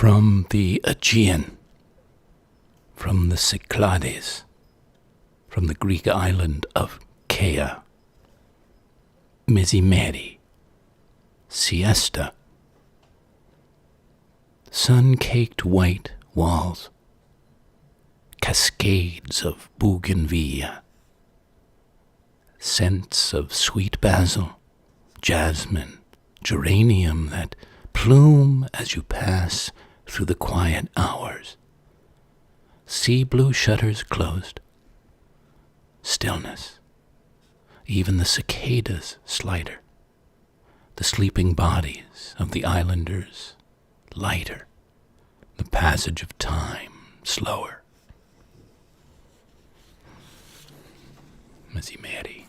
From the Aegean, from the Cyclades, from the Greek island of Kea, Mizimeri, siesta, sun-caked white walls, cascades of bougainvillea, scents of sweet basil, jasmine, geranium that plume as you pass through the quiet hours. Sea blue shutters closed. Stillness. Even the cicadas slighter. The sleeping bodies of the islanders lighter. The passage of time slower. Mizimeri.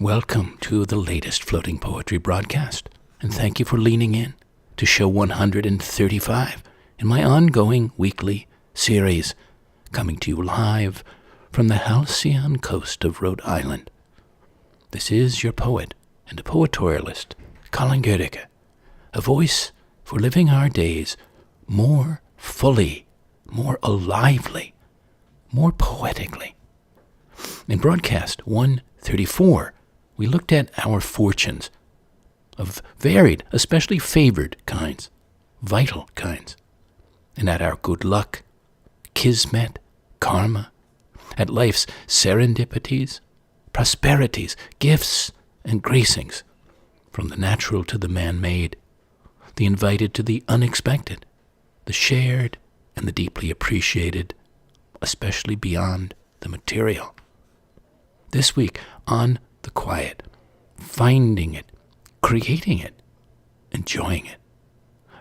Welcome to the latest floating poetry broadcast, and thank you for leaning in to show 135 in my ongoing weekly series, coming to you live from the halcyon coast of Rhode Island. This is your poet and a poetorialist, Colin Goedecke, a voice for living our days more fully, more alively, more poetically. In broadcast 134, we looked at our fortunes of varied, especially favored kinds, vital kinds, and at our good luck, kismet, karma, at life's serendipities, prosperities, gifts, and gracings, from the natural to the man-made, the invited to the unexpected, the shared and the deeply appreciated, especially beyond the material. This week, on the quiet, finding it, creating it, enjoying it,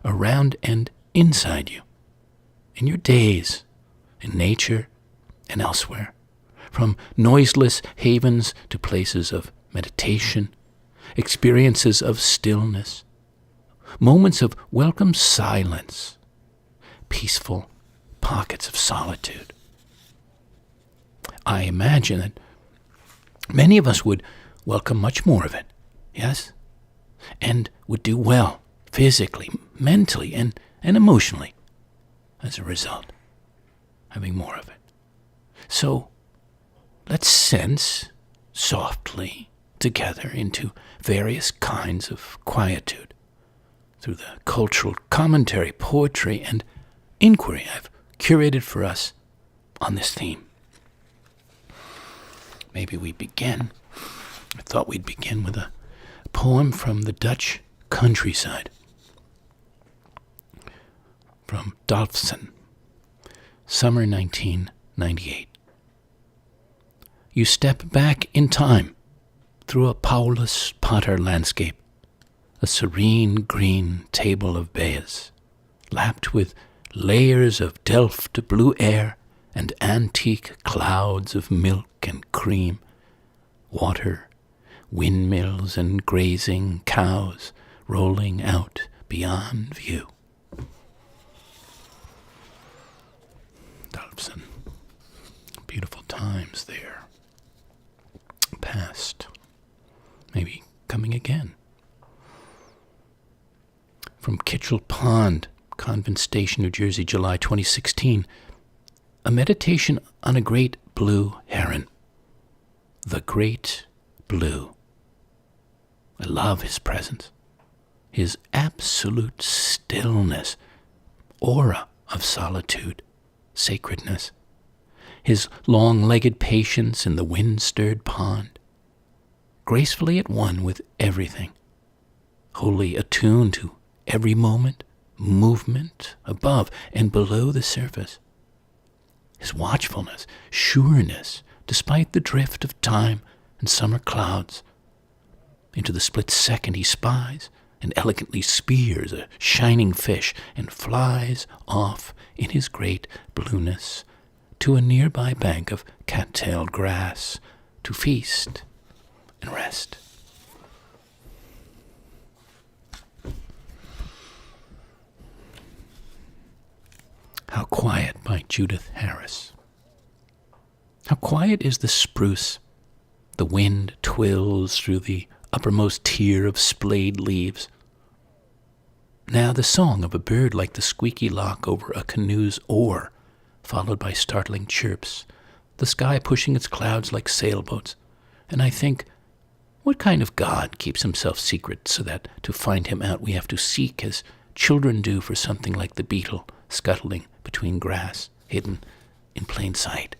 around and inside you, in your days, in nature and elsewhere, from noiseless havens to places of meditation, experiences of stillness, moments of welcome silence, peaceful pockets of solitude. I imagine that many of us would welcome much more of it, yes? And would do well, physically, mentally, and emotionally, as a result, having more of it. So, let's sense softly together into various kinds of quietude through the cultural commentary, poetry, and inquiry I've curated for us on this theme. Maybe I thought we'd begin with a poem from the Dutch countryside, from Dalfsen, summer 1998. You step back in time through a Paulus Potter landscape, a serene green table of bayas, lapped with layers of Delft blue air and antique clouds of milk and cream, water, windmills and grazing cows rolling out beyond view. Dalfsen. Beautiful times there. Past. Maybe coming again. From Kitchell Pond, Convent Station, New Jersey, July 2016. A meditation on a great blue heron. The great blue. I love his presence, his absolute stillness, aura of solitude, sacredness, his long-legged patience in the wind-stirred pond, gracefully at one with everything, wholly attuned to every moment, movement above and below the surface. His watchfulness, sureness, despite the drift of time and summer clouds. Into the split second he spies and elegantly spears a shining fish and flies off in his great blueness to a nearby bank of cattail grass to feast and rest. How Quiet by Judith Harris. How quiet is the spruce. The wind twills through the uppermost tier of splayed leaves. Now the song of a bird like the squeaky lock over a canoe's oar, followed by startling chirps, the sky pushing its clouds like sailboats. And I think, what kind of God keeps himself secret so that to find him out we have to seek as children do for something like the beetle scuttling between grass, hidden in plain sight?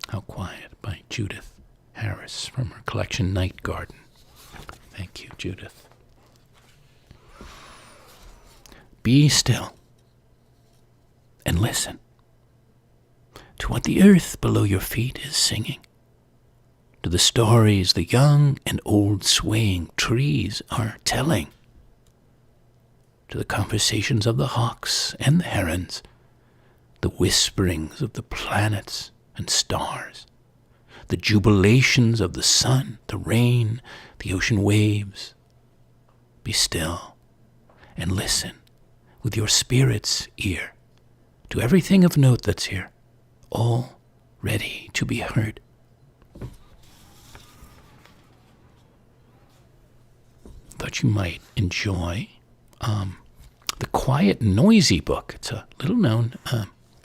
How Quiet by Judith Harris from her collection Night Garden. Thank you, Judith. Be still and listen to what the earth below your feet is singing, to the stories the young and old swaying trees are telling, to the conversations of the hawks and the herons, the whisperings of the planets and stars, the jubilations of the sun, the rain, the ocean waves. Be still and listen with your spirit's ear to everything of note that's here, all ready to be heard. Thought you might enjoy the Quiet Noisy book. It's a little-known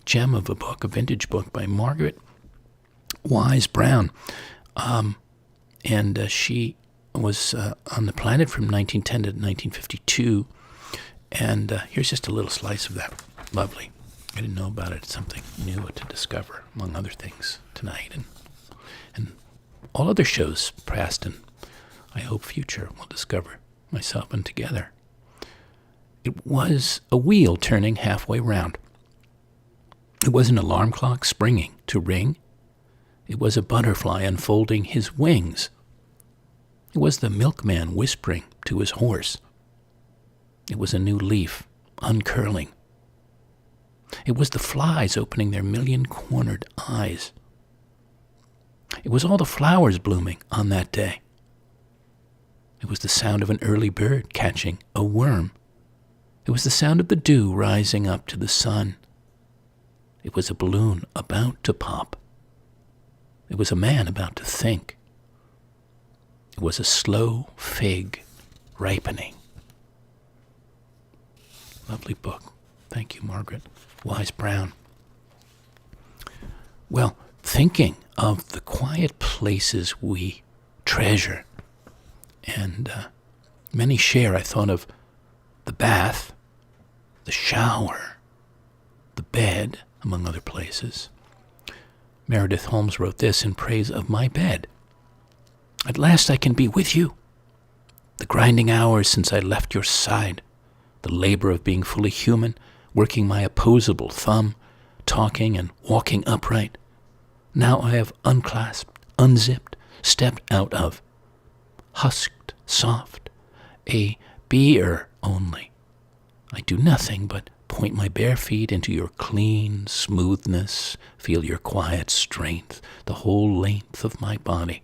gem of a book, a vintage book by Margaret Wise Brown. And she was on the planet from 1910 to 1952. And here's just a little slice of that. Lovely. I didn't know about it. It's something new to discover, among other things, tonight. And all other shows, past and I hope future, will discover myself and together. It was a wheel turning halfway round. It was an alarm clock springing to ring. It was a butterfly unfolding his wings. It was the milkman whispering to his horse. It was a new leaf uncurling. It was the flies opening their million-cornered eyes. It was all the flowers blooming on that day. It was the sound of an early bird catching a worm. It was the sound of the dew rising up to the sun. It was a balloon about to pop. It was a man about to think. It was a slow fig ripening. Lovely book. Thank you, Margaret Wise Brown. Well, thinking of the quiet places we treasure, and many share, I thought of the bath, the shower, the bed, among other places. Meredith Holmes wrote this in praise of my bed. At last I can be with you. The grinding hours since I left your side, the labor of being fully human, working my opposable thumb, talking and walking upright. Now I have unclasped, unzipped, stepped out of, husked, soft, a beer only. I do nothing but point my bare feet into your clean smoothness, feel your quiet strength, the whole length of my body.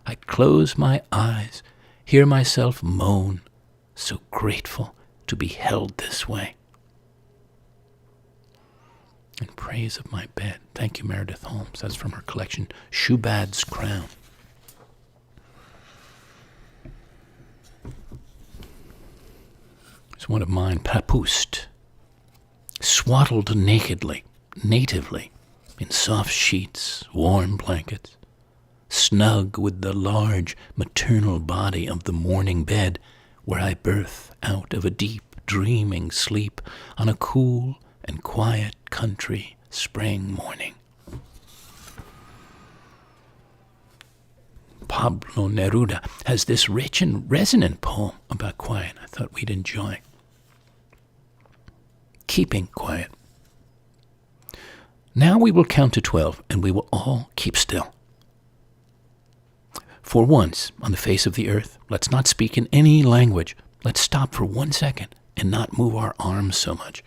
I close my eyes, hear myself moan, so grateful to be held this way. In praise of my bed. Thank you, Meredith Holmes. That's from her collection, Shubad's Crown. It's one of mine, Papoust, swaddled natively, in soft sheets, warm blankets, snug with the large maternal body of the morning bed where I birth out of a deep, dreaming sleep on a cool and quiet country spring morning. Pablo Neruda has this rich and resonant poem about quiet I thought we'd enjoy. Keeping quiet. Now we will count to 12, and we will all keep still. For once, on the face of the earth, let's not speak in any language. Let's stop for 1 second and not move our arms so much.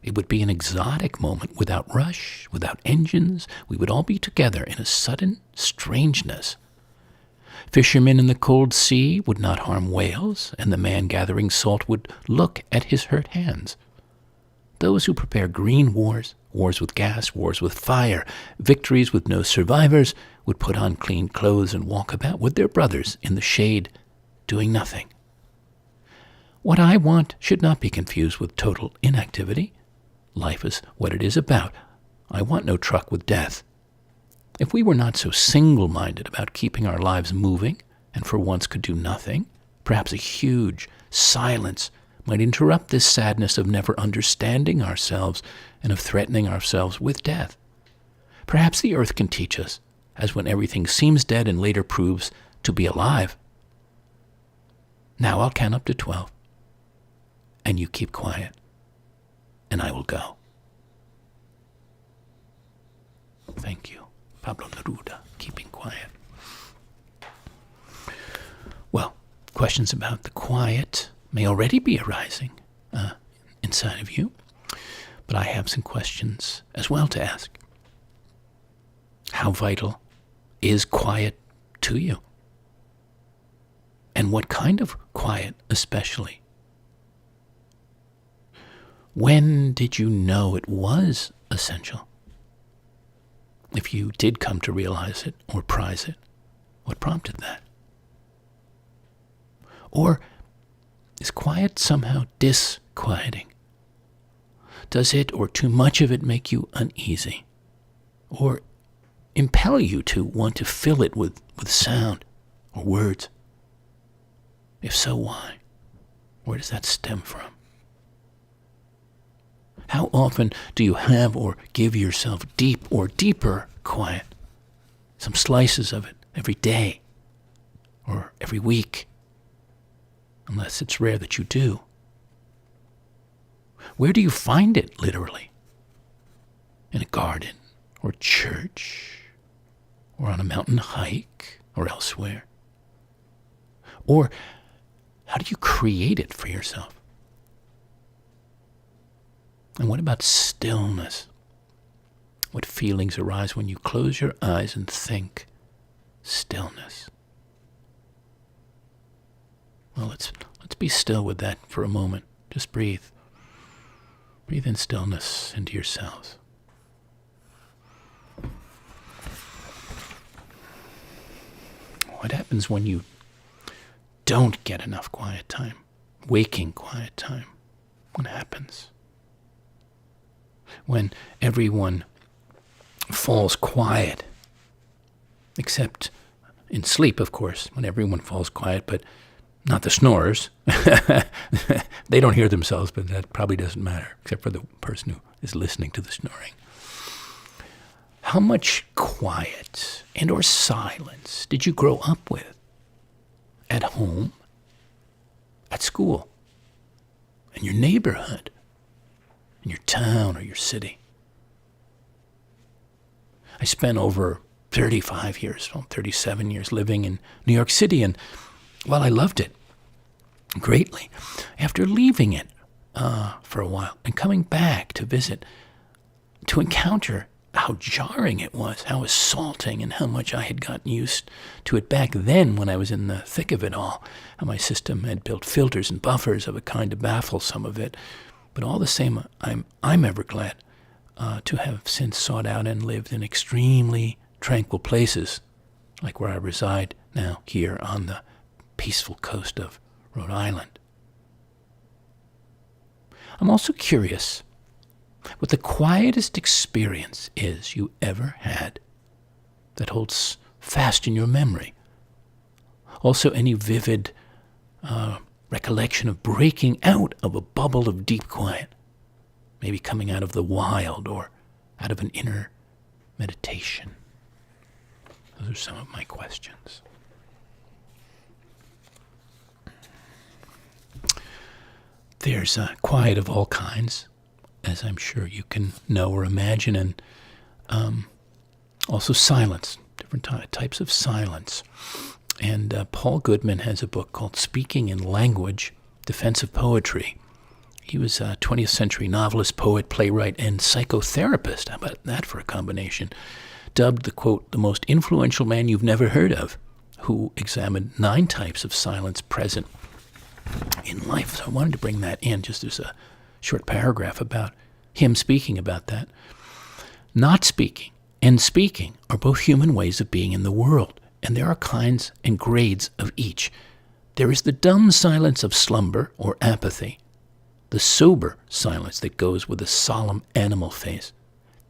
It would be an exotic moment without rush, without engines. We would all be together in a sudden strangeness. Fishermen in the cold sea would not harm whales, and the man gathering salt would look at his hurt hands. Those who prepare green wars, wars with gas, wars with fire, victories with no survivors, would put on clean clothes and walk about with their brothers in the shade, doing nothing. What I want should not be confused with total inactivity. Life is what it is about. I want no truck with death. If we were not so single-minded about keeping our lives moving, and for once could do nothing, perhaps a huge silence might interrupt this sadness of never understanding ourselves and of threatening ourselves with death. Perhaps the earth can teach us, as when everything seems dead and later proves to be alive. Now I'll count up to 12, and you keep quiet, and I will go. Thank you, Pablo Neruda, keeping quiet. Well, questions about the quiet may already be arising inside of you, but I have some questions as well to ask. How vital is quiet to you? And what kind of quiet especially? When did you know it was essential? If you did come to realize it or prize it, what prompted that? Or is quiet somehow disquieting? Does it or too much of it make you uneasy? Or impel you to want to fill it with sound or words? If so, why? Where does that stem from? How often do you have or give yourself deep or deeper quiet? Some slices of it every day or every week, unless it's rare that you do. Where do you find it, literally? In a garden or church or on a mountain hike or elsewhere? Or how do you create it for yourself? And what about stillness? What feelings arise when you close your eyes and think? Stillness. Well, let's be still with that for a moment. Just breathe. Breathe in stillness into yourselves. What happens when you don't get enough quiet time? Waking quiet time. What happens? When everyone falls quiet, except in sleep, of course, when everyone falls quiet, but not the snorers. They don't hear themselves, but that probably doesn't matter, except for the person who is listening to the snoring. How much quiet and or silence did you grow up with? At home, at school, in your neighborhood, in your town or your city? I spent over 37 years living in New York City, and while I loved it greatly, after leaving it for a while and coming back to visit, to encounter how jarring it was, how assaulting, and how much I had gotten used to it back then when I was in the thick of it all, how my system had built filters and buffers of a kind to baffle some of it. But all the same, I'm ever glad to have since sought out and lived in extremely tranquil places, like where I reside now here on the peaceful coast of Rhode Island. I'm also curious what the quietest experience is you ever had that holds fast in your memory. Also, any vivid recollection of breaking out of a bubble of deep quiet, maybe coming out of the wild or out of an inner meditation. Those are some of my questions. There's quiet of all kinds, as I'm sure you can know or imagine, and also silence, different types of silence. And Paul Goodman has a book called Speaking in Language, Defensive Poetry. He was a 20th century novelist, poet, playwright, and psychotherapist. How about that for a combination? Dubbed the, quote, the most influential man you've never heard of, who examined 9 types of silence present in life. So I wanted to bring that in just as a short paragraph about him speaking about that. Not speaking and speaking are both human ways of being in the world, and there are kinds and grades of each. There is the dumb silence of slumber or apathy, the sober silence that goes with a solemn animal face,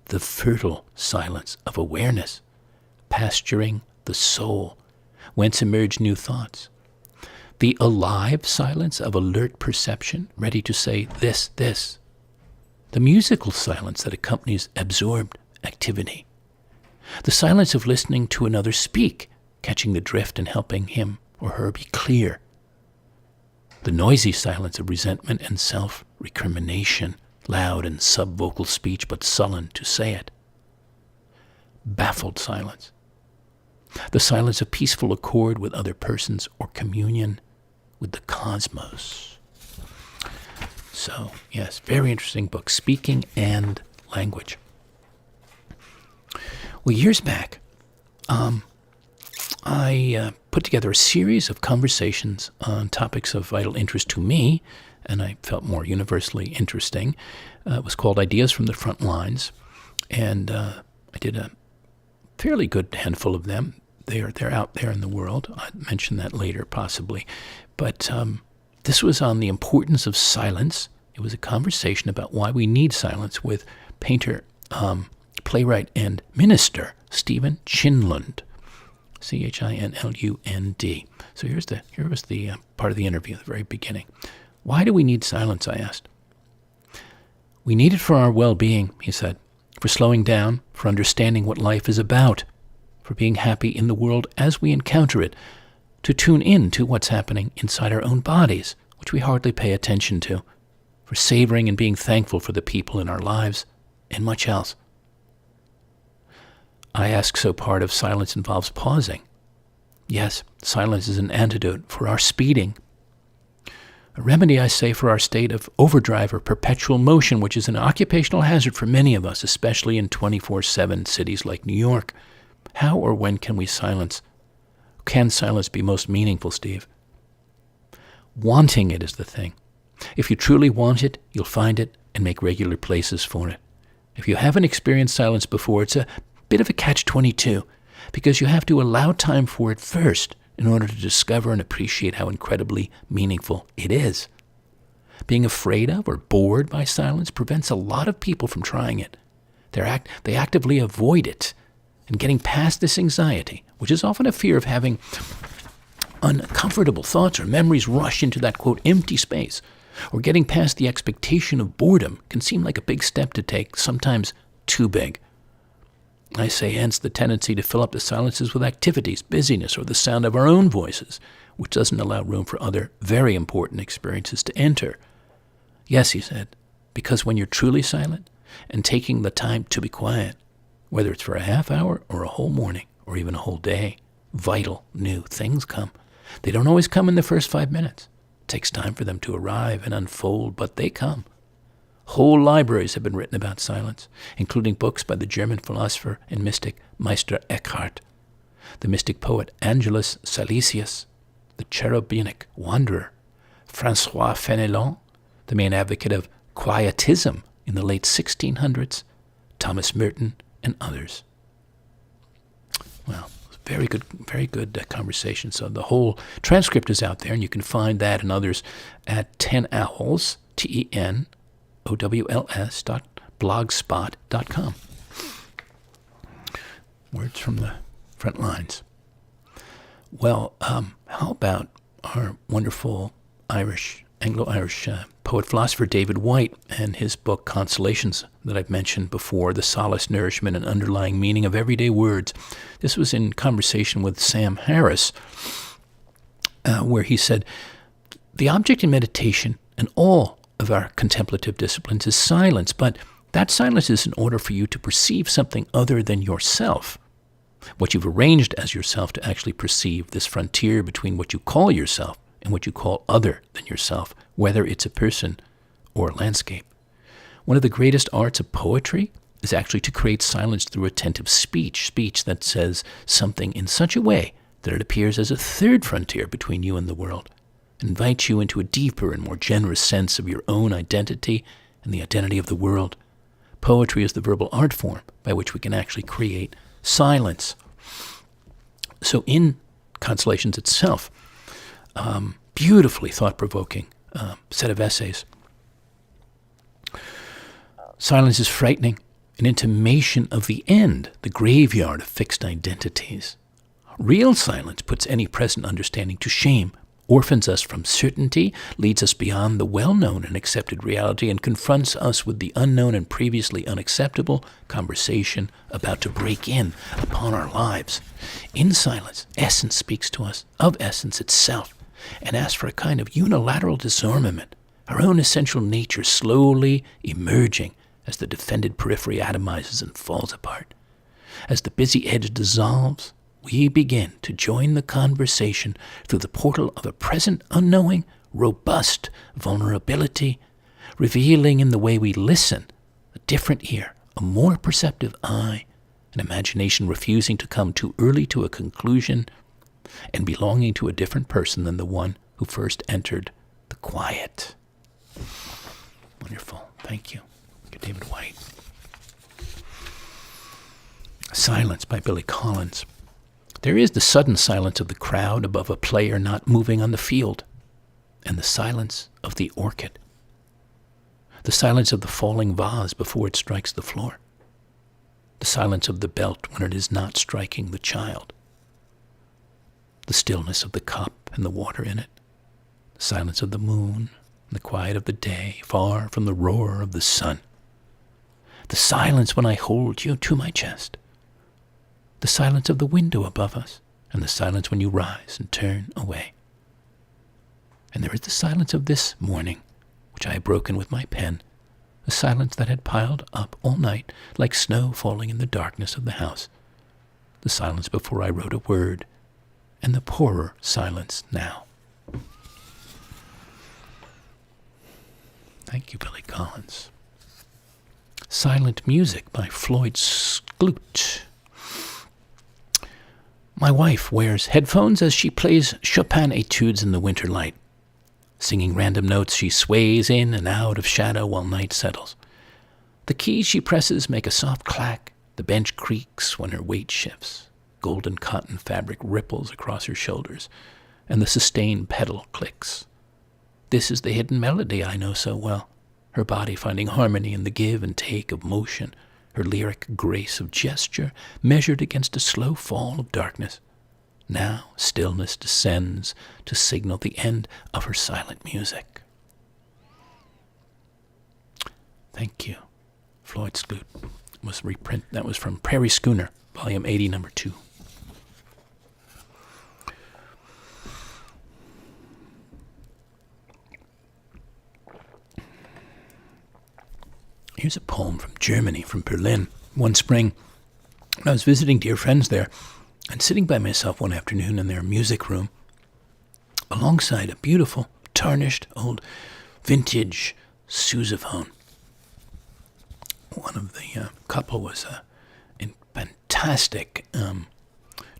the fertile silence of awareness, pasturing the soul, whence emerge new thoughts, the alive silence of alert perception, ready to say this, this, the musical silence that accompanies absorbed activity, the silence of listening to another speak, catching the drift and helping him or her be clear, the noisy silence of resentment and self-recrimination, loud and sub-vocal speech but sullen to say it, baffled silence, the silence of peaceful accord with other persons or communion with the cosmos. So, yes, very interesting book, Speaking and Language. Well, years back, I put together a series of conversations on topics of vital interest to me, and I felt more universally interesting. It was called Ideas from the Front Lines, and I did a fairly good handful of them. They're out there in the world. I'll mention that later, possibly. But this was on the importance of silence. It was a conversation about why we need silence with painter, playwright, and minister Stephen Chinlund, Chinlund. So here was the part of the interview at the very beginning. Why do we need silence, I asked. We need it for our well-being, he said, for slowing down, for understanding what life is about, for being happy in the world as we encounter it, to tune in to what's happening inside our own bodies, which we hardly pay attention to, for savoring and being thankful for the people in our lives, and much else. I ask, so part of silence involves pausing. Yes, silence is an antidote for our speeding. A remedy, I say, for our state of overdrive or perpetual motion, which is an occupational hazard for many of us, especially in 24/7 cities like New York. How or when can we silence? Can silence be most meaningful, Steve? Wanting it is the thing. If you truly want it, you'll find it and make regular places for it. If you haven't experienced silence before, it's a bit of a catch-22, because you have to allow time for it first in order to discover and appreciate how incredibly meaningful it is. Being afraid of or bored by silence prevents a lot of people from trying it. They actively avoid it, and getting past this anxiety, which is often a fear of having uncomfortable thoughts or memories rush into that, quote, empty space, or getting past the expectation of boredom can seem like a big step to take, sometimes too big. I say hence the tendency to fill up the silences with activities, busyness, or the sound of our own voices, which doesn't allow room for other very important experiences to enter. Yes, he said, because when you're truly silent and taking the time to be quiet, whether it's for a half hour or a whole morning or even a whole day, vital new things come. They don't always come in the first 5 minutes. It takes time for them to arrive and unfold, but they come. Whole libraries have been written about silence, including books by the German philosopher and mystic Meister Eckhart, the mystic poet Angelus Silesius, the cherubic wanderer François Fenelon, the main advocate of quietism in the late 1600s, Thomas Merton, and others. Well, very good conversation. So the whole transcript is out there, and you can find that and others at 10owls, TENOWLS.blogspot.com. Words from the front lines. Well, how about our wonderful Anglo-Irish poet-philosopher David Whyte and his book Consolations that I've mentioned before, The Solace, Nourishment, and Underlying Meaning of Everyday Words. This was in conversation with Sam Harris, where he said, the object in meditation and all of our contemplative disciplines is silence, but that silence is in order for you to perceive something other than yourself, what you've arranged as yourself to actually perceive, this frontier between what you call yourself and what you call other than yourself, whether it's a person or a landscape. One of the greatest arts of poetry is actually to create silence through attentive speech that says something in such a way that it appears as a third frontier between you and the world, invites you into a deeper and more generous sense of your own identity and the identity of the world. Poetry is the verbal art form by which we can actually create silence. So in Consolations itself, Beautifully thought-provoking set of essays. Silence is frightening, an intimation of the end, the graveyard of fixed identities. Real silence puts any present understanding to shame, orphans us from certainty, leads us beyond the well-known and accepted reality, and confronts us with the unknown and previously unacceptable conversation about to break in upon our lives. In silence, essence speaks to us of essence itself, and asks for a kind of unilateral disarmament, our own essential nature slowly emerging as the defended periphery atomizes and falls apart. As the busy edge dissolves, we begin to join the conversation through the portal of a present unknowing, robust vulnerability, revealing in the way we listen a different ear, a more perceptive eye, an imagination refusing to come too early to a conclusion, and belonging to a different person than the one who first entered the quiet. Wonderful. Thank you. David White. Silence by Billy Collins. There is the sudden silence of the crowd above a player not moving on the field, and the silence of the orchid. The silence of the falling vase before it strikes the floor. The silence of the belt when it is not striking the child. The stillness of the cup and the water in it. The silence of the moon and the quiet of the day, far from the roar of the sun. The silence when I hold you to my chest. The silence of the window above us, and the silence when you rise and turn away. And there is the silence of this morning, which I have broken with my pen, a silence that had piled up all night like snow falling in the darkness of the house, the silence before I wrote a word, and the poorer silence now. Thank you, Billy Collins. Silent Music by Floyd Skloot. My wife wears headphones as she plays Chopin etudes in the winter light. Singing random notes, she sways in and out of shadow while night settles. The keys she presses make a soft clack. The bench creaks when her weight shifts. Golden cotton fabric ripples across her shoulders, and the sustained pedal clicks. This is the hidden melody I know so well. Her body finding harmony in the give and take of motion, her lyric grace of gesture measured against a slow fall of darkness. Now stillness descends to signal the end of her silent music. Thank you. Floyd Skloot was reprint. That was from Prairie Schooner, Volume 80, Number 2. Here's a poem from Germany, from Berlin. One spring, when I was visiting dear friends there, and sitting by myself one afternoon in their music room, alongside a beautiful, tarnished, old, vintage sousaphone. One of the couple was a fantastic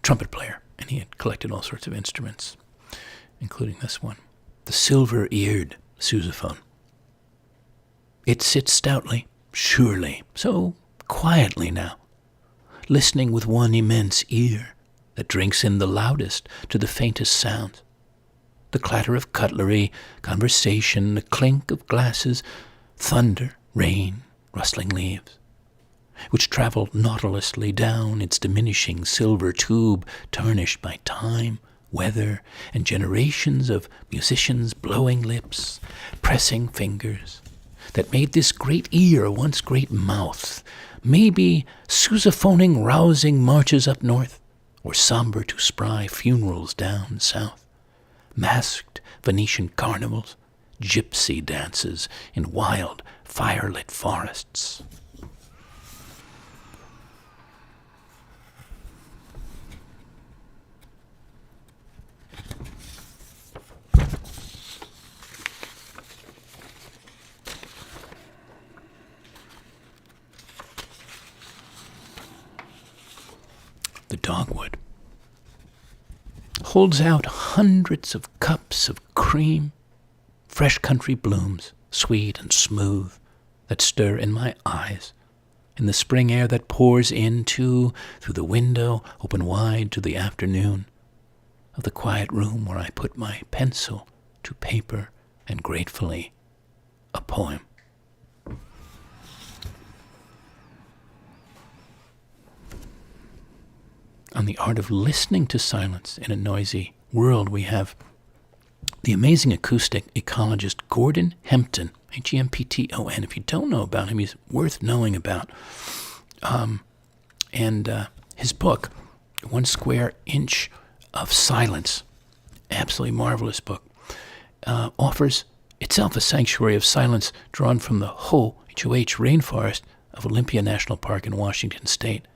trumpet player, and he had collected all sorts of instruments, including this one, the silver-eared sousaphone. It sits stoutly, surely, so quietly now, listening with one immense ear that drinks in the loudest to the faintest sounds. The clatter of cutlery, conversation, the clink of glasses, thunder, rain, rustling leaves, which travel nautilously down its diminishing silver tube, tarnished by time, weather, and generations of musicians' blowing lips, pressing fingers, that made this great ear a once great mouth, maybe sousaphoning rousing marches up north, or somber to spry funerals down south, masked Venetian carnivals, gypsy dances in wild, firelit forests. The dogwood holds out hundreds of cups of cream, fresh country blooms, sweet and smooth, that stir in my eyes, in the spring air that pours in, too, through the window, open wide to the afternoon. of the quiet room where I put my pencil to paper and gratefully a poem. On the art of listening to silence in a noisy world, we have the amazing acoustic ecologist Gordon Hempton, Hempton. If you don't know about him, he's worth knowing about. His book, 1 Square Inch of Silence, absolutely marvelous book, offers itself a sanctuary of silence drawn from the Hoh rainforest of Olympia National Park in Washington State.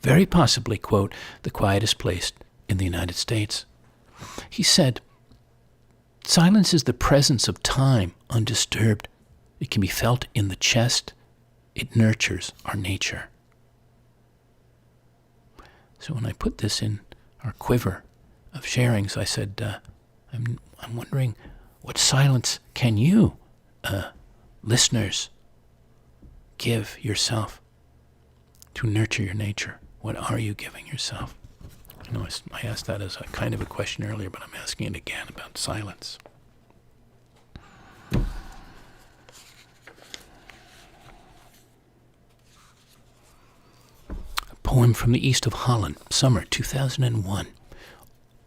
Very possibly, quote, the quietest place in the United States. He said, "Silence is the presence of time undisturbed. It can be felt in the chest. It nurtures our nature." So when I put this in our quiver of sharings, I said, I'm wondering, what silence can you, listeners, give yourself to nurture your nature? What are you giving yourself? I know I asked that as a kind of a question earlier, but I'm asking it again about silence. A poem from the east of Holland, summer 2001.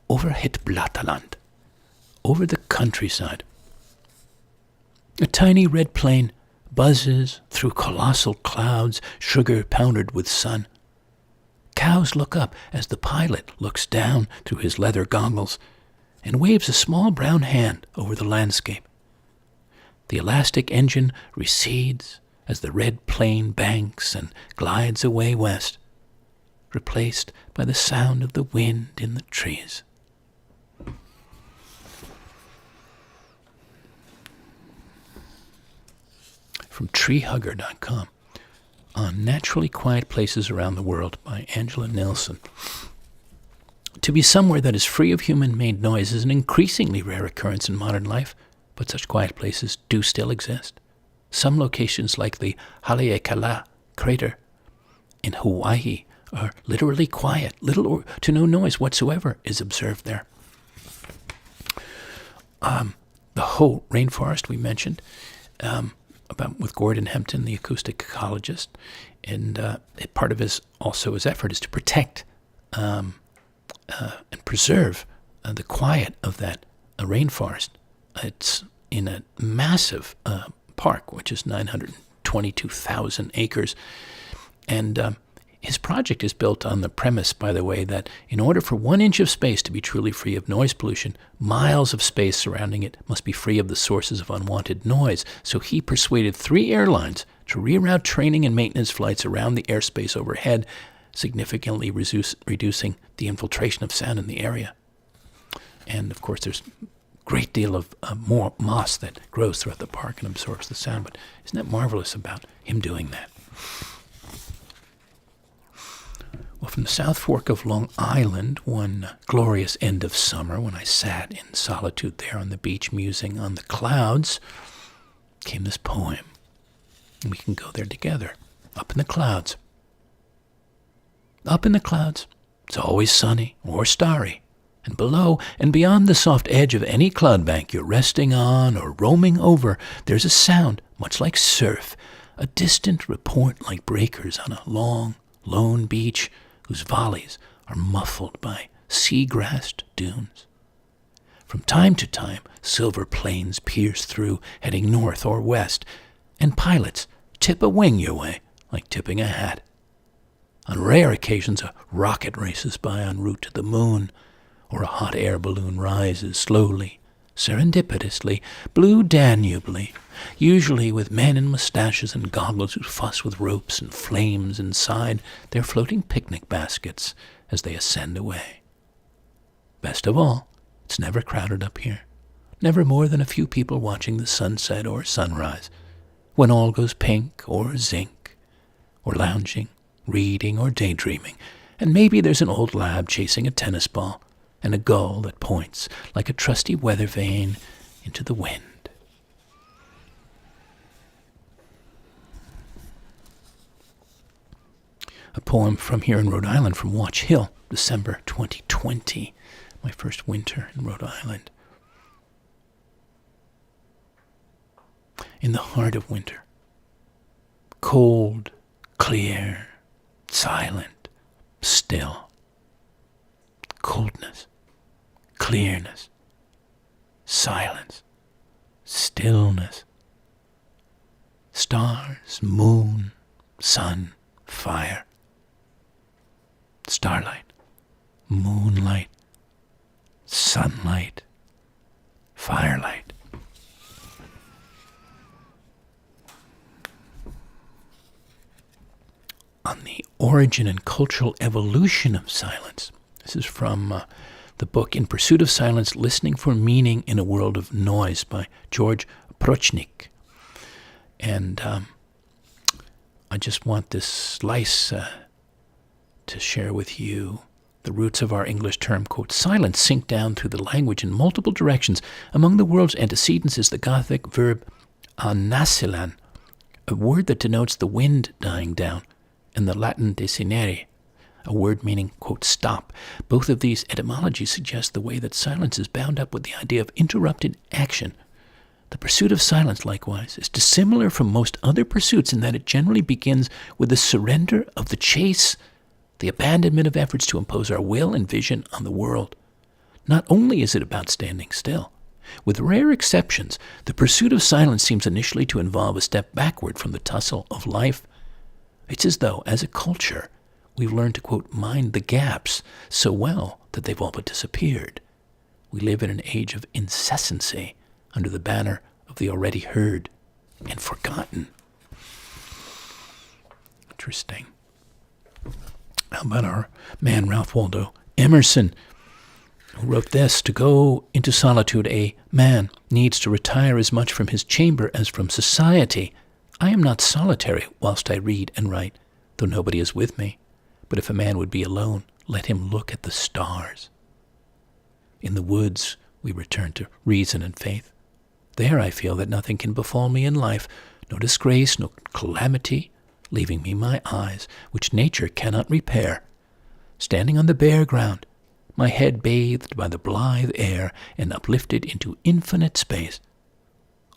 Over het platteland, over the countryside. A tiny red plane buzzes through colossal clouds, sugar powdered with sun. Cows look up as the pilot looks down through his leather goggles and waves a small brown hand over the landscape. The elastic engine recedes as the red plane banks and glides away west, replaced by the sound of the wind in the trees. From treehugger.com. On Naturally Quiet Places Around the World by Angela Nilsson. To be somewhere that is free of human-made noise is an increasingly rare occurrence in modern life, but such quiet places do still exist. Some locations, like the Haleakala crater in Hawaii, are literally quiet. Little or to no noise whatsoever is observed there. The Hoh rainforest we mentioned, about with Gordon Hempton, the acoustic ecologist, and part of his effort is to protect and preserve the quiet of that rainforest. It's in a massive park, which is 922,000 acres, and his project is built on the premise, by the way, that in order for 1 inch of space to be truly free of noise pollution, miles of space surrounding it must be free of the sources of unwanted noise. So he persuaded 3 airlines to reroute training and maintenance flights around the airspace overhead, significantly reducing the infiltration of sound in the area. And, of course, there's a great deal of more moss that grows throughout the park and absorbs the sound. But isn't that marvelous about him doing that? Well, from the South Fork of Long Island, one glorious end of summer, when I sat in solitude there on the beach musing on the clouds, came this poem. And we can go there together. Up in the clouds. Up in the clouds, it's always sunny or starry. And below and beyond the soft edge of any cloud bank you're resting on or roaming over, there's a sound much like surf, a distant report like breakers on a long, lone beach, whose volleys are muffled by sea-grassed dunes. From time to time, silver planes pierce through, heading north or west, and pilots tip a wing your way, like tipping a hat. On rare occasions, a rocket races by en route to the moon, or a hot air balloon rises slowly, serendipitously, blue Danubely, usually with men in mustaches and goggles who fuss with ropes and flames inside their floating picnic baskets as they ascend away. Best of all, it's never crowded up here. Never more than a few people watching the sunset or sunrise, when all goes pink or zinc, or lounging, reading or daydreaming, and maybe there's an old lab chasing a tennis ball, and a gull that points like a trusty weather vane into the wind. A poem from here in Rhode Island, from Watch Hill, December 2020. my first winter in Rhode Island. In the heart of winter, cold, clear, silent, still, coldness, clearness, silence, stillness, stars, moon, sun, fire, starlight, moonlight, sunlight, firelight. On the origin and cultural evolution of silence. This is from the book In Pursuit of Silence, Listening for Meaning in a World of Noise by George Prochnik. And I just want this slice to share with you the roots of our English term, quote, silence sink down through the language in multiple directions. Among the world's antecedents is the Gothic verb anasillan, a word that denotes the wind dying down, and the Latin desinere, a word meaning, quote, stop. Both of these etymologies suggest the way that silence is bound up with the idea of interrupted action. The pursuit of silence, likewise, is dissimilar from most other pursuits in that it generally begins with the surrender of the chase, the abandonment of efforts to impose our will and vision on the world. Not only is it about standing still, with rare exceptions, the pursuit of silence seems initially to involve a step backward from the tussle of life. It's as though, as a culture, we've learned to, quote, mind the gaps so well that they've all but disappeared. We live in an age of incessancy under the banner of the already heard and forgotten. Interesting. How about our man Ralph Waldo Emerson, who wrote this: to go into solitude, a man needs to retire as much from his chamber as from society. I am not solitary whilst I read and write, though nobody is with me. But if a man would be alone, let him look at the stars. In the woods, we return to reason and faith. There I feel that nothing can befall me in life, no disgrace, no calamity, leaving me my eyes, which nature cannot repair. Standing on the bare ground, my head bathed by the blithe air and uplifted into infinite space,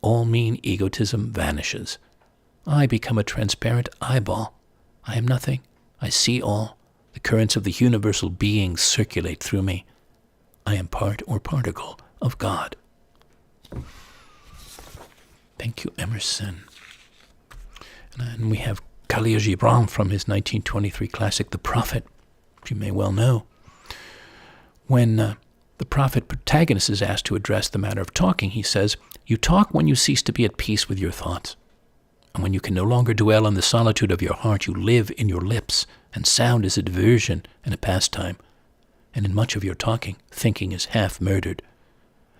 all mean egotism vanishes. I become a transparent eyeball. I am nothing. I see all. The currents of the universal being circulate through me. I am part or particle of God. Thank you, Emerson. And we have Khalil Gibran from his 1923 classic, The Prophet, which you may well know. When the prophet protagonist is asked to address the matter of talking, he says, "You talk when you cease to be at peace with your thoughts. And when you can no longer dwell in the solitude of your heart, you live in your lips, and sound is a diversion and a pastime. And in much of your talking, thinking is half murdered.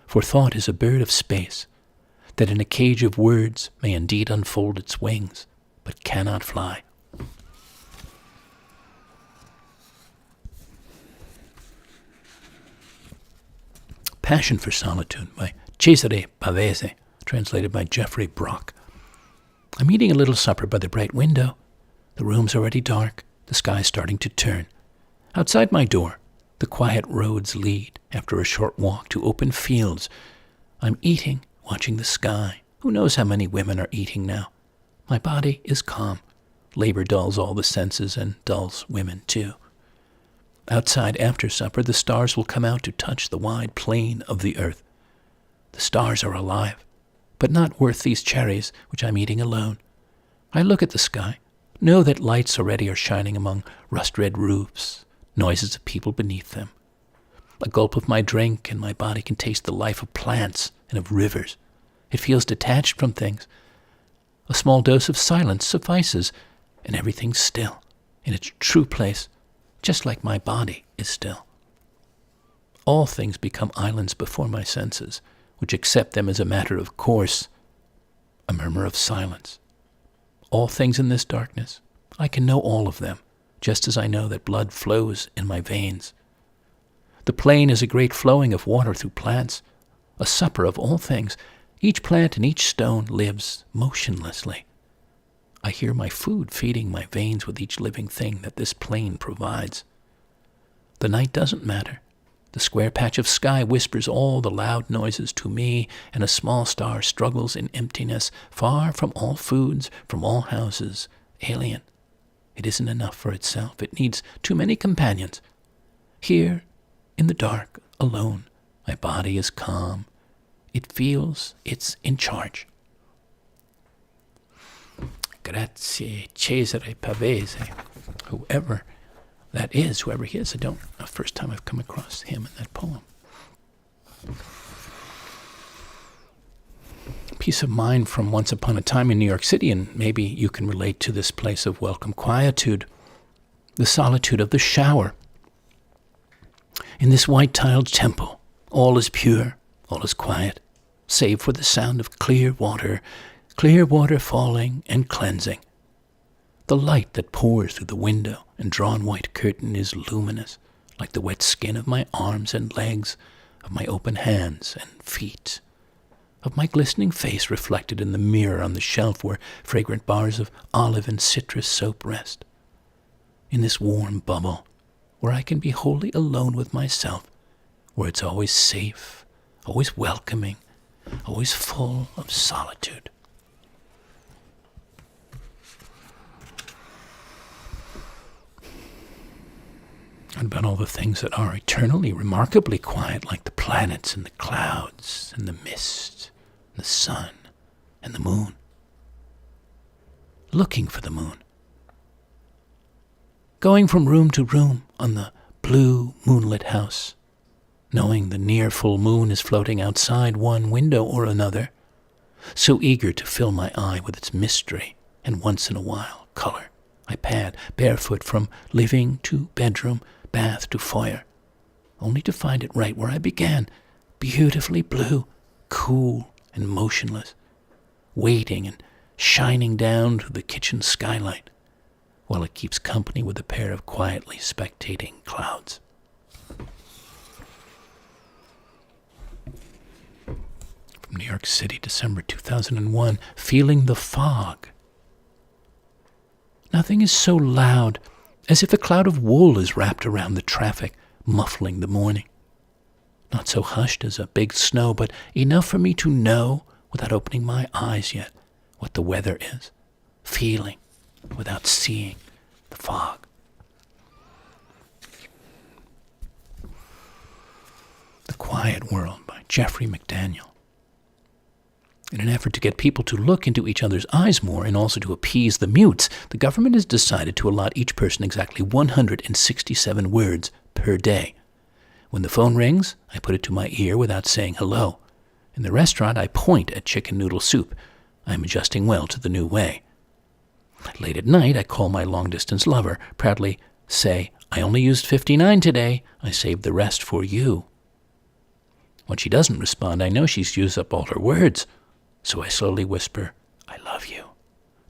For thought is a bird of space, that in a cage of words may indeed unfold its wings, but cannot fly." Passion for Solitude by Cesare Pavese, translated by Geoffrey Brock. I'm eating a little supper by the bright window. The room's already dark, the sky's starting to turn. Outside my door, the quiet roads lead, after a short walk, to open fields. I'm eating, watching the sky. Who knows how many women are eating now? My body is calm. Labor dulls all the senses and dulls women too. Outside after supper, the stars will come out to touch the wide plain of the earth. The stars are alive, but not worth these cherries which I'm eating alone. I look at the sky, know that lights already are shining among rust-red roofs, noises of people beneath them. A gulp of my drink and my body can taste the life of plants and of rivers. It feels detached from things. A small dose of silence suffices, and everything's still, in its true place, just like my body is still. All things become islands before my senses, which accept them as a matter of course, a murmur of silence. All things in this darkness, I can know all of them, just as I know that blood flows in my veins. The plain is a great flowing of water through plants, a supper of all things. Each plant and each stone lives motionlessly. I hear my food feeding my veins with each living thing that this plain provides. The night doesn't matter. The square patch of sky whispers all the loud noises to me, and a small star struggles in emptiness, far from all foods, from all houses, alien. It isn't enough for itself. It needs too many companions. Here, in the dark, alone, my body is calm. It feels it's in charge. Grazie, Cesare Pavese. Whoever that is, whoever he is, the first time I've come across him in that poem. Peace of mind from once upon a time in New York City, and maybe you can relate to this place of welcome quietude, the solitude of the shower. In this white-tiled temple, all is pure, all is quiet, save for the sound of clear water falling and cleansing. The light that pours through the window and drawn white curtain is luminous, like the wet skin of my arms and legs, of my open hands and feet, of my glistening face reflected in the mirror on the shelf where fragrant bars of olive and citrus soap rest. In this warm bubble, where I can be wholly alone with myself, where it's always safe, always welcoming, always full of solitude. And about all the things that are eternally, remarkably quiet, like the planets and the clouds and the mist, and the sun and the moon. Looking for the moon. Going from room to room on the blue moonlit house, knowing the near full moon is floating outside one window or another, so eager to fill my eye with its mystery and once in a while color. I pad barefoot from living to bedroom, bath to foyer, only to find it right where I began, beautifully blue, cool and motionless, waiting and shining down through the kitchen skylight, while it keeps company with a pair of quietly spectating clouds. From New York City, December 2001, feeling the fog. Nothing is so loud as if a cloud of wool is wrapped around the traffic, muffling the morning. Not so hushed as a big snow, but enough for me to know, without opening my eyes yet, what the weather is. Feeling, without seeing, the fog. The Quiet World by Jeffrey McDaniel. In an effort to get people to look into each other's eyes more and also to appease the mutes, the government has decided to allot each person exactly 167 words per day. When the phone rings, I put it to my ear without saying hello. In the restaurant, I point at chicken noodle soup. I am adjusting well to the new way. Late at night, I call my long-distance lover, proudly say, "I only used 59 today. I saved the rest for you." When she doesn't respond, I know she's used up all her words. So I slowly whisper, "I love you,"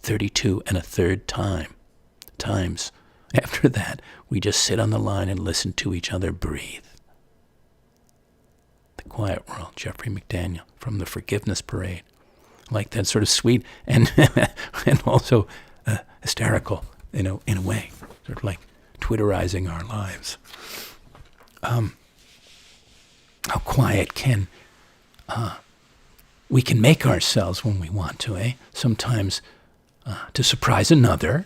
32 and a third times. After that, we just sit on the line and listen to each other breathe. The Quiet World, Jeffrey McDaniel, from the Forgiveness Parade. Like that sort of sweet and and also hysterical, in a way, sort of like Twitterizing our lives. How quiet can we can make ourselves when we want to, sometimes to surprise another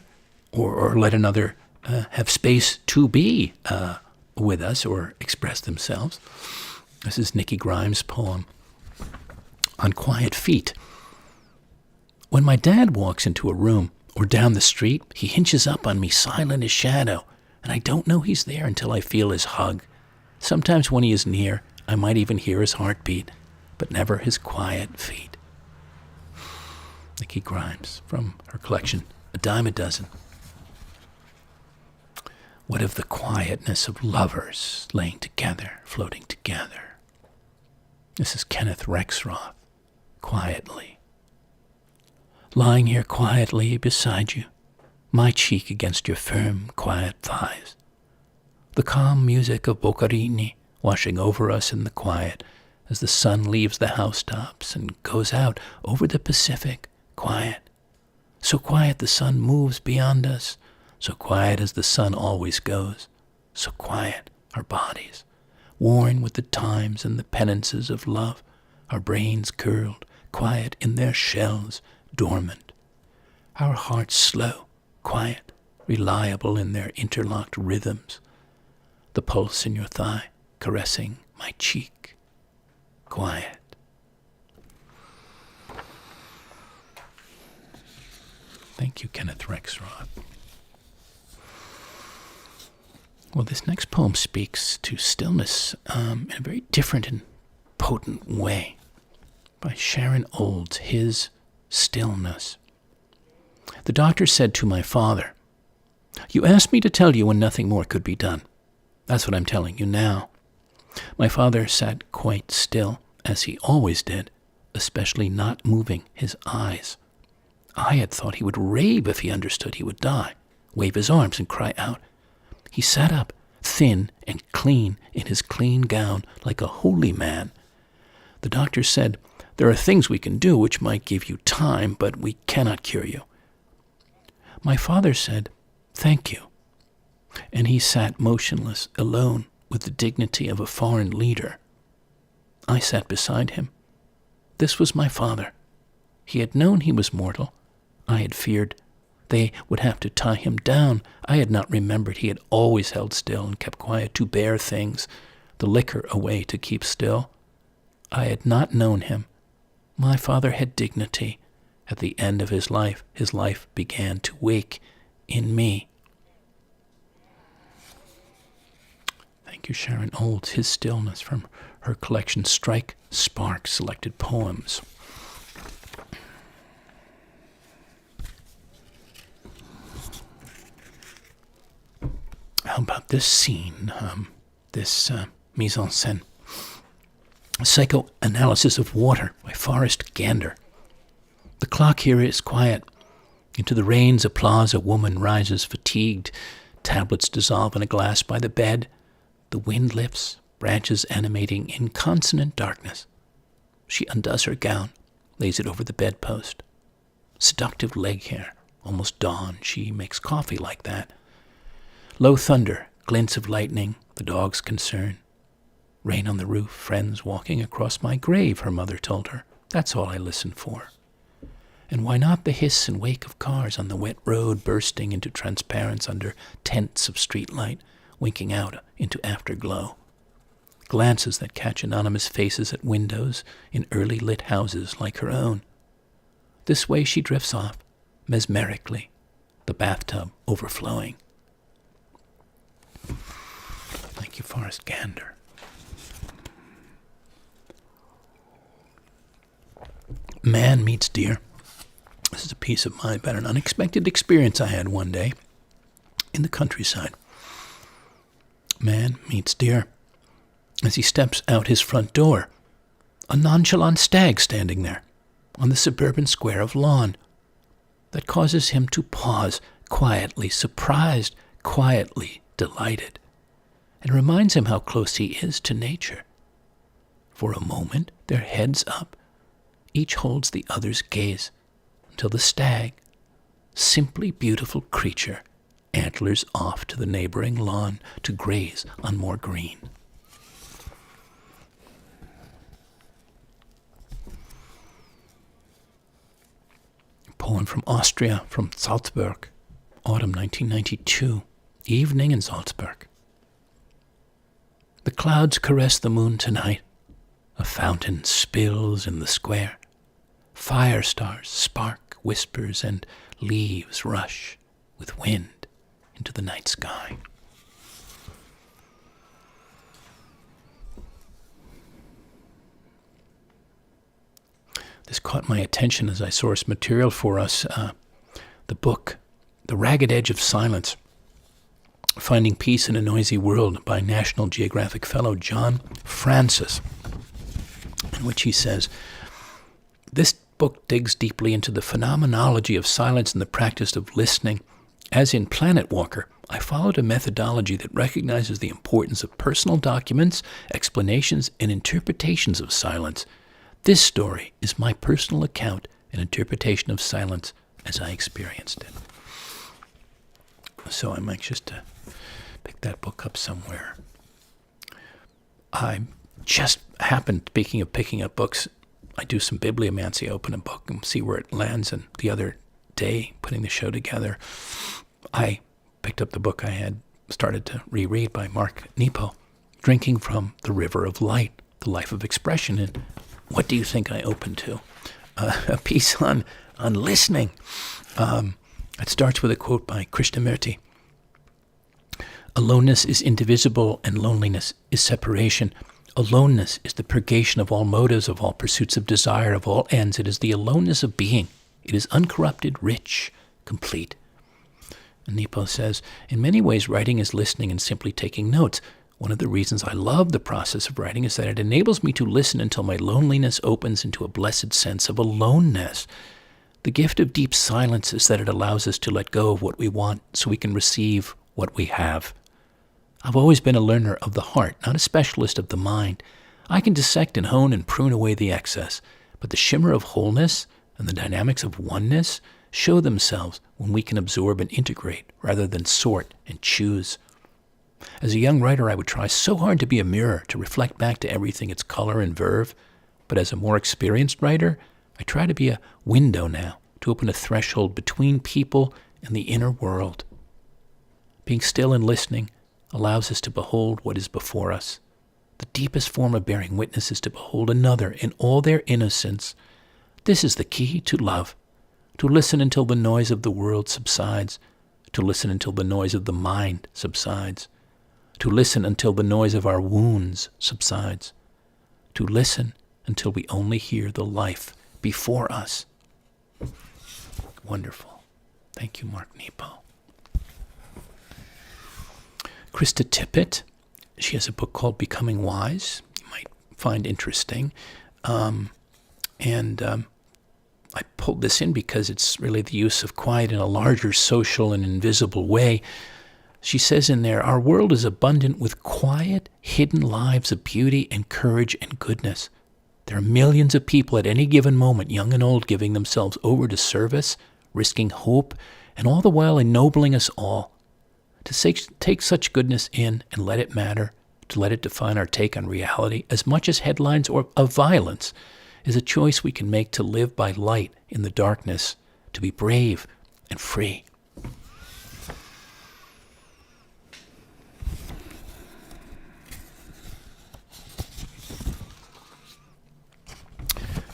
or let another have space to be with us or express themselves. This is Nikki Grimes' poem on quiet feet. When my dad walks into a room or down the street, he hinges up on me silent as shadow, and I don't know he's there until I feel his hug. Sometimes when he is near, I might even hear his heartbeat, but never his quiet feet. Nikki Grimes, from her collection, A Dime a Dozen. What of the quietness of lovers laying together, floating together? This is Kenneth Rexroth, Quietly. Lying here quietly beside you, my cheek against your firm, quiet thighs. The calm music of Boccherini washing over us in the quiet as the sun leaves the housetops and goes out over the Pacific, quiet. So quiet the sun moves beyond us, so quiet as the sun always goes, so quiet our bodies, worn with the times and the penances of love, our brains curled, quiet in their shells, dormant. Our hearts slow, quiet, reliable in their interlocked rhythms. The pulse in your thigh, caressing my cheek, quiet. Thank you, Kenneth Rexroth. Well, this next poem speaks to stillness in a very different and potent way. By Sharon Olds, His Stillness. The doctor said to my father, "You asked me to tell you when nothing more could be done. That's what I'm telling you now." My father sat quite still, as he always did, especially not moving his eyes. I had thought he would rave if he understood he would die, wave his arms and cry out. He sat up, thin and clean in his clean gown, like a holy man. The doctor said, "There are things we can do which might give you time, but we cannot cure you." My father said, "Thank you," and he sat motionless, alone, with the dignity of a foreign leader. I sat beside him. This was my father. He had known he was mortal. I had feared they would have to tie him down. I had not remembered he had always held still and kept quiet to bear things, the liquor away to keep still. I had not known him. My father had dignity. At the end of his life began to wake in me. Thank you, Sharon Olds, His Stillness, from her collection Strike Spark Selected Poems. How about this scene, this mise en scène? Psychoanalysis of Water by Forrest Gander. The clock here is quiet. Into the rain's applause a woman rises fatigued. Tablets dissolve in a glass by the bed. The wind lifts, branches animating in consonant darkness. She undoes her gown, lays it over the bedpost. Seductive leg hair, almost dawn. She makes coffee like that. Low thunder, glints of lightning, the dog's concern. Rain on the roof, friends walking across my grave, her mother told her. That's all I listen for. And why not the hiss and wake of cars on the wet road bursting into transparence under tents of streetlight, winking out into afterglow. Glances that catch anonymous faces at windows in early lit houses like her own. This way she drifts off, mesmerically, the bathtub overflowing. Thank you, Forrest Gander. Man Meets Deer. This is a piece of mine about an unexpected experience I had one day in the countryside. Man meets deer. As he steps out his front door, a nonchalant stag standing there on the suburban square of lawn. That causes him to pause, quietly surprised, quietly delighted, and reminds him how close he is to nature. For a moment, their heads up, each holds the other's gaze, until the stag, simply beautiful creature, antlers off to the neighboring lawn to graze on more green. Poem from Austria, from Salzburg, autumn 1992, evening in Salzburg. The clouds caress the moon tonight. A fountain spills in the square. Fire stars spark, whispers, and leaves rush with wind into the night sky. This caught my attention as I sourced material for us. The book, The Ragged Edge of Silence, Finding Peace in a Noisy World by National Geographic fellow John Francis, in which he says, this book digs deeply into the phenomenology of silence and the practice of listening. As in Planet Walker, I followed a methodology that recognizes the importance of personal documents, explanations, and interpretations of silence. This story is my personal account and interpretation of silence as I experienced it. So I'm anxious to pick that book up somewhere. I just happened, speaking of picking up books, I do some bibliomancy, open a book and see where it lands. And the other day, putting the show together, I picked up the book I had started to reread by Mark Nepo, Drinking from the River of Light, The Life of Expression. And what do you think I opened to? A piece on listening. It starts with a quote by Krishnamurti. Aloneness is indivisible and loneliness is separation. Aloneness is the purgation of all motives, of all pursuits of desire, of all ends. It is the aloneness of being. It is uncorrupted, rich, complete. And Nepo says, in many ways, writing is listening and simply taking notes. One of the reasons I love the process of writing is that it enables me to listen until my loneliness opens into a blessed sense of aloneness. The gift of deep silence is that it allows us to let go of what we want so we can receive what we have. I've always been a learner of the heart, not a specialist of the mind. I can dissect and hone and prune away the excess, but the shimmer of wholeness and the dynamics of oneness show themselves when we can absorb and integrate rather than sort and choose. As a young writer, I would try so hard to be a mirror, to reflect back to everything its color and verve. But as a more experienced writer, I try to be a window now, to open a threshold between people and the inner world. Being still and listening allows us to behold what is before us. The deepest form of bearing witness is to behold another in all their innocence. This is the key to love, to listen until the noise of the world subsides, to listen until the noise of the mind subsides, to listen until the noise of our wounds subsides, to listen until we only hear the life before us. Wonderful. Thank you, Mark Nepo. Krista Tippett, she has a book called Becoming Wise, you might find interesting. I pulled this in because it's really the use of quiet in a larger social and invisible way. She says in there, our world is abundant with quiet, hidden lives of beauty and courage and goodness. There are millions of people at any given moment, young and old, giving themselves over to service, risking hope, and all the while ennobling us all. To take such goodness in and let it matter, to let it define our take on reality, as much as headlines or of violence, is a choice we can make to live by light in the darkness, to be brave and free.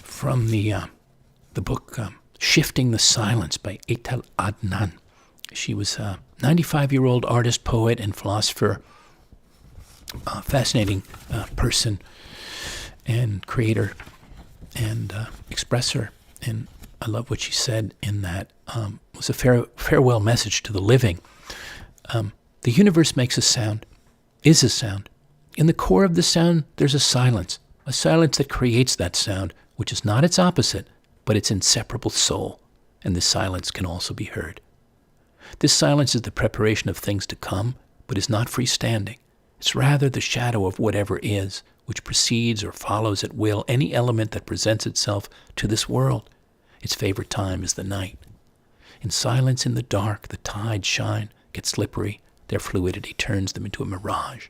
From the book Shifting the Silence by Etel Adnan. She was a 95-year-old artist, poet, and philosopher, fascinating person and creator and expresser. And I love what she said in that was a farewell message to the living. The universe makes a sound, is a sound. In the core of the sound, there's a silence that creates that sound, which is not its opposite, but its inseparable soul. And this silence can also be heard. This silence is the preparation of things to come, but is not freestanding. It's rather the shadow of whatever is, which precedes or follows at will any element that presents itself to this world. Its favorite time is the night. In silence, in the dark, the tides shine, get slippery. Their fluidity turns them into a mirage.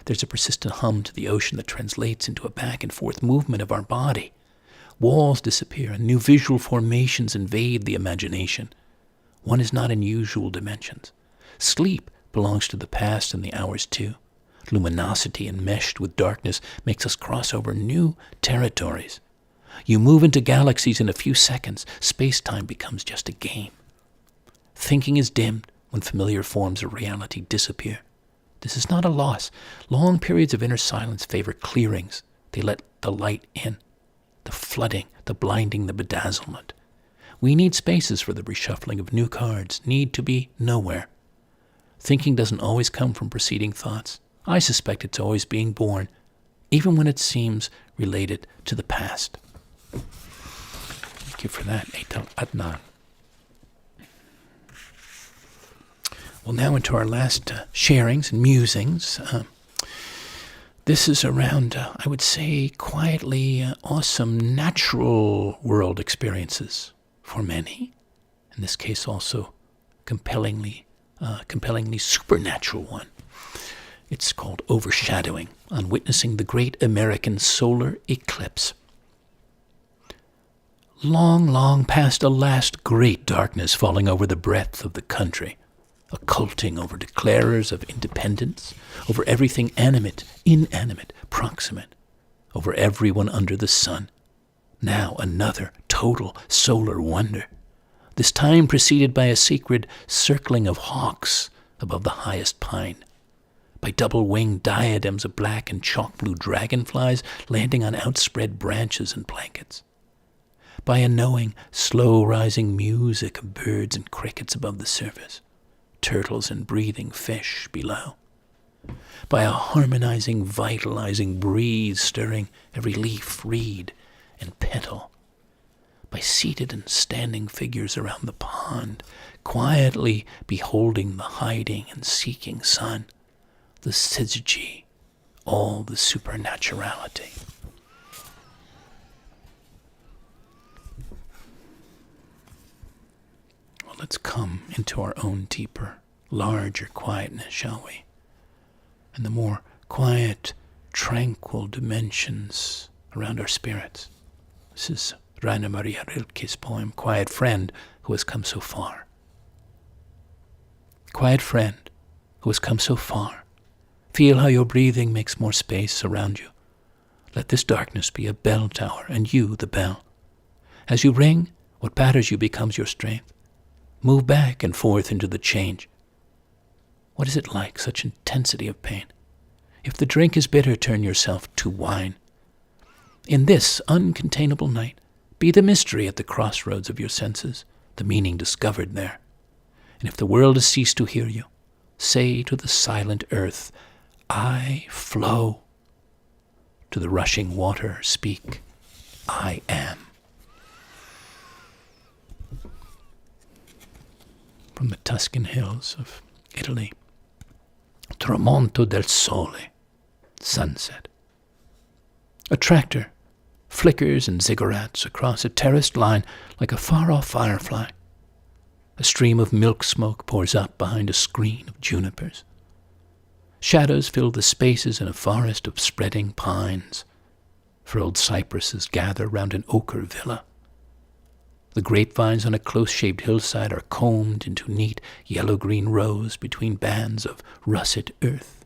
There's a persistent hum to the ocean that translates into a back and forth movement of our body. Walls disappear and new visual formations invade the imagination. One is not in usual dimensions. Sleep belongs to the past and the hours too. Luminosity enmeshed with darkness makes us cross over new territories. You move into galaxies in a few seconds. Space-time becomes just a game. Thinking is dimmed when familiar forms of reality disappear. This is not a loss. Long periods of inner silence favor clearings. They let the light in. The flooding, the blinding, the bedazzlement. We need spaces for the reshuffling of new cards, need to be nowhere. Thinking doesn't always come from preceding thoughts. I suspect it's always being born, even when it seems related to the past. Thank you for that, Etel Adnan. Well, now into our last sharings and musings. This is around, I would say, quietly awesome natural world experiences for many. In this case, also compellingly supernatural one. It's called Overshadowing, on witnessing the great American solar eclipse. Long, long past a last great darkness falling over the breadth of the country, occulting over declarers of independence, over everything animate, inanimate, proximate, over everyone under the sun. Now another total solar wonder, this time preceded by a secret circling of hawks above the highest pine, by double-winged diadems of black and chalk-blue dragonflies landing on outspread branches and blankets, by a knowing, slow-rising music of birds and crickets above the surface, turtles and breathing fish below, by a harmonizing, vitalizing breeze stirring every leaf, reed, and petal, by seated and standing figures around the pond, quietly beholding the hiding and seeking sun, the syzygy, all the supernaturality. Well, let's come into our own deeper, larger quietness, shall we? And the more quiet, tranquil dimensions around our spirits. This is Rainer Maria Rilke's poem, Quiet Friend Who Has Come So Far. Quiet friend who has come so far, feel how your breathing makes more space around you. Let this darkness be a bell tower, and you the bell. As you ring, what batters you becomes your strength. Move back and forth into the change. What is it like, such intensity of pain? If the drink is bitter, turn yourself to wine. In this uncontainable night, be the mystery at the crossroads of your senses, the meaning discovered there. And if the world has ceased to hear you, say to the silent earth, I flow. To the rushing water, speak, I am. From the Tuscan hills of Italy, Tramonto del Sole, sunset. A tractor flickers and ziggurats across a terraced line like a far-off firefly. A stream of milk smoke pours up behind a screen of junipers. Shadows fill the spaces in a forest of spreading pines. Furled cypresses gather round an ochre villa. The grapevines on a close-shaped hillside are combed into neat yellow-green rows between bands of russet earth.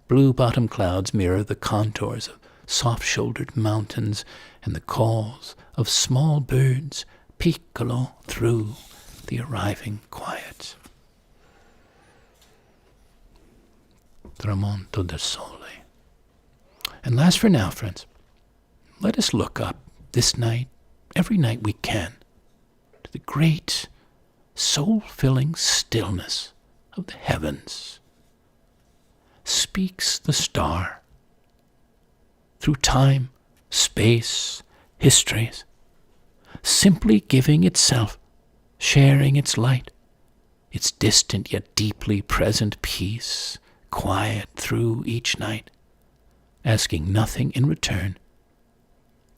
Blue-bottom clouds mirror the contours of soft-shouldered mountains and the calls of small birds piccolo through the arriving quiet. Tramonto del Sole. And last for now, friends, let us look up this night, every night we can, to the great, soul-filling stillness of the heavens. Speaks the star. Through time, space, histories, simply giving itself, sharing its light, its distant yet deeply present peace, quiet through each night, asking nothing in return,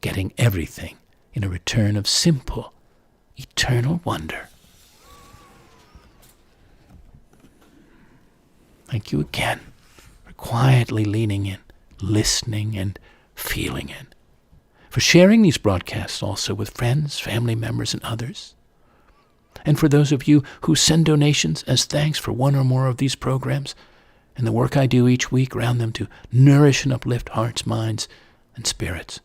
getting everything in a return of simple, eternal wonder. Thank you again for quietly leaning in, listening and feeling in, for sharing these broadcasts also with friends, family members, and others. And for those of you who send donations as thanks for one or more of these programs and the work I do each week around them to nourish and uplift hearts, minds, and spirits.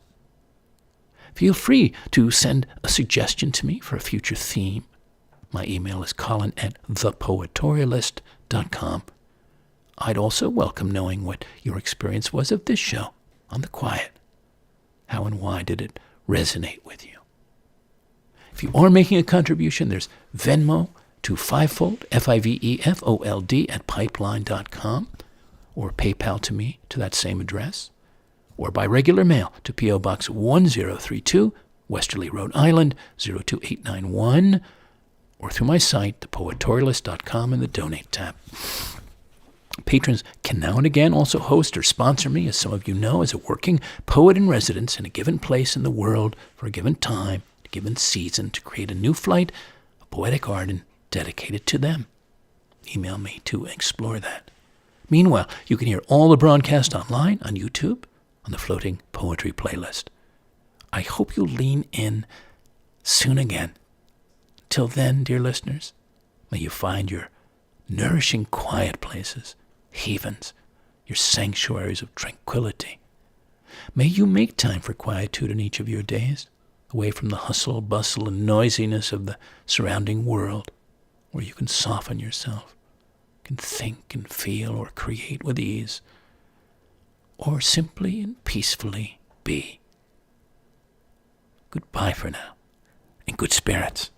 Feel free to send a suggestion to me for a future theme. My email is colin@thepoetorialist.com. I'd also welcome knowing what your experience was of this show on the quiet. How and why did it resonate with you? If you are making a contribution, there's Venmo to Fivefold, FIVEFOLD @pipeline.com, or PayPal to me to that same address, or by regular mail to P.O. Box 1032, Westerly, Rhode Island, 02891, or through my site, thepoetorialist.com, in the Donate tab. Patrons can now and again also host or sponsor me, as some of you know, as a working poet in residence in a given place in the world for a given time, a given season, to create a new flight of poetic art and dedicated to them. Email me to explore that. Meanwhile, you can hear all the broadcasts online on YouTube on the Floating Poetry playlist. I hope you lean in soon again. Till then, dear listeners, may you find your nourishing quiet places, havens, your sanctuaries of tranquility. May you make time for quietude in each of your days, away from the hustle, bustle, and noisiness of the surrounding world, where you can soften yourself, can think and feel or create with ease, or simply and peacefully be. Goodbye for now, and good spirits.